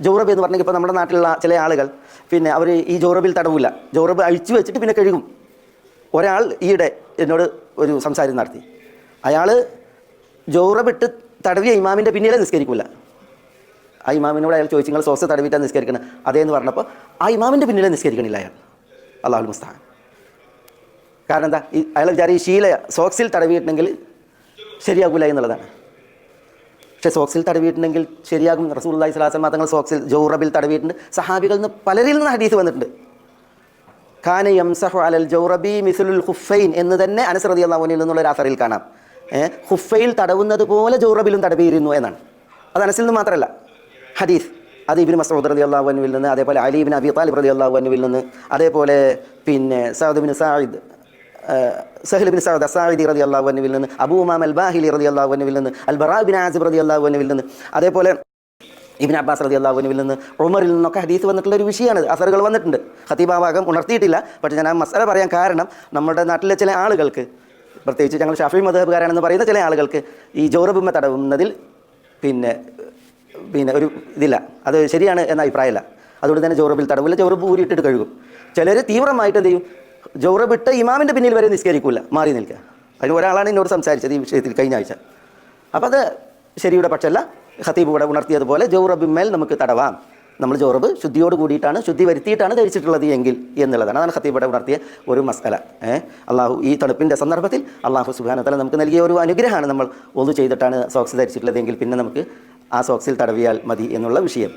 ജൗറബ് എന്ന് പറഞ്ഞെങ്കിൽ ഇപ്പോൾ നമ്മുടെ നാട്ടിലുള്ള ചില ആളുകൾ പിന്നെ അവർ ഈ ജൗറബിൽ തടവില്ല, ജൗറബ് അഴിച്ചു വെച്ചിട്ട് പിന്നെ കഴുകും. ഒരാൾ ഈയിടെ എന്നോട് ഒരു സംസാരം നടത്തി. അയാൾ ജൗറബിട്ട് തടവിയ ഇമാമിൻ്റെ പിന്നിലെ നിസ്കരിക്കില്ല. ആ ഇമാമിനോട് അയാൾ ചോദിച്ചു, നിങ്ങൾ സോക്സ് തടവിയിട്ടാണ് നിസ്കരിക്കണം? അതേന്ന് പറഞ്ഞപ്പോൾ ആ ഇമാമിൻ്റെ പിന്നിലെ നിസ്കരിക്കണില്ല അയാൾ. അല്ലാഹുൽ മുസ്തആൻ. കാരണം എന്താ, അയാൾ വിചാരം ഈ ശീല സോക്സിൽ തടവിയിട്ടുണ്ടെങ്കിൽ ശരിയാകില്ല എന്നുള്ളതാണ്. പക്ഷേ സോക്സിൽ തടവിയിട്ടുണ്ടെങ്കിൽ ശരിയാകും. റസൂലുള്ളാഹി സ്വല്ലല്ലാഹു അലൈഹി വസല്ലം തങ്ങൾ സോക്സിൽ ജൗറബിൽ തടവിയിട്ടുണ്ട്. സഹാബികളിൽ നിന്ന് പലരിൽ നിന്ന് ഹദീസ് വന്നിട്ടുണ്ട്. കാന യംസഹു അലൽ ജൗറബി മിസ്ലുൽ ഖുഫൈൻ എന്ന് തന്നെ അനസ് റളിയല്ലാഹു അൻഹു എന്നുള്ള ഒരു അസറിൽ കാണാം. ഖുഫൈൽ തടവുന്നത് പോലെ ജൗറബിലും തടവിയിരുന്നു എന്നാണ്. അത് അനസിൽ നിന്ന് മാത്രമല്ല ഹദീസ്. അത് ഇബ്നു മസ്ഊദ് റളിയല്ലാഹു അൻഹുവിൽ നിന്ന്, അതേപോലെ അലി ഇബ്നു അബി ത്വാലിബ് റളിയല്ലാഹു അൻഹുവിൽ നിന്ന്, അതേപോലെ പിന്നെ സഅദ് ഇബ്നു സഈദ് സഹൽ ഇബ്നു സഅദ് അസ്സാഇദി റളിയല്ലാഹു അൻഹുവിൽ നിന്ന്, അബൂ ഉമാമ അൽ ബാഹിലി റളിയല്ലാഹു അൻഹുവിൽ നിന്ന്, അൽ ബറാ ഇബ്നു ആസിബ് റളിയല്ലാഹു അൻഹുവിൽ നിന്ന്, അതേപോലെ ഇബ്നു അബ്ബാസ് റളിയല്ലാഹു അൻഹുവിൽ നിന്ന്, ഉമറിൽ നിന്നൊക്കെ ഹദീസ് വന്നിട്ടുള്ള ഒരു വിഷയമാണ്. അസറുകൾ വന്നിട്ടുണ്ട്. ഖതീബ് ആ ഭാഗം ഉണർത്തിയിട്ടില്ല. പക്ഷേ ഞാൻ ആ മസല പറയാൻ കാരണം, നമ്മുടെ നാട്ടിലെ ചില ആളുകൾക്ക്, പ്രത്യേകിച്ച് ഞങ്ങൾ ഷാഫി മദ്ഹബുകാരാണെന്ന് പറയുന്ന ചില ആളുകൾക്ക് ഈ ജൗറബുമ്മ തടവുന്നതിൽ പിന്നെ ഒരു ഇതില്ല, അത് ശരിയാണ് എന്ന അഭിപ്രായമല്ല. അതുകൊണ്ട് തന്നെ ജൗറബിൽ തടവില്ല, ജൗറബ് ഊരിയിട്ടിട്ട് കഴുകും. ചിലർ തീവ്രമായിട്ട് എന്ത് ചെയ്യും, ജൗറബിട്ട് ഇമാമിൻ്റെ പിന്നിൽ വരെ നിസ്കരിക്കില്ല, മാറി നിൽക്കുക. അതിന് ഒരാളാണ് എന്നോട് സംസാരിച്ചത് ഈ വിഷയത്തിൽ കഴിഞ്ഞ ആഴ്ച. അപ്പോൾ അത് ശരിയുടെ പക്ഷമല്ല. ഖതീബ് ഇവിടെ ഉണർത്തിയതുപോലെ ജൗറബിന്മേൽ നമുക്ക് തടവാം. നമ്മൾ ജൗറബ് ശുദ്ധിയോട് കൂടിയിട്ടാണ്, ശുദ്ധി വരുത്തിയിട്ടാണ് ധരിച്ചിട്ടുള്ളത് എങ്കിൽ എന്നുള്ളതാണ്. അതാണ് ഖതീബ് ഇവിടെ ഉണർത്തിയ ഒരു മസ്അല. അള്ളാഹു ഈ തണുപ്പിൻ്റെ സന്ദർഭത്തിൽ അള്ളാഹു സുബ്ഹാനഹു വ തആല നമുക്ക് നൽകിയ ഒരു അനുഗ്രഹമാണ്. നമ്മൾ ഒളു ചെയ്തിട്ടാണ് സോക്സ് ധരിച്ചിട്ടുള്ളത് എങ്കിൽ പിന്നെ നമുക്ക് ആ സോക്സിൽ തടവിയാൽ മതി എന്നുള്ള വിഷയം.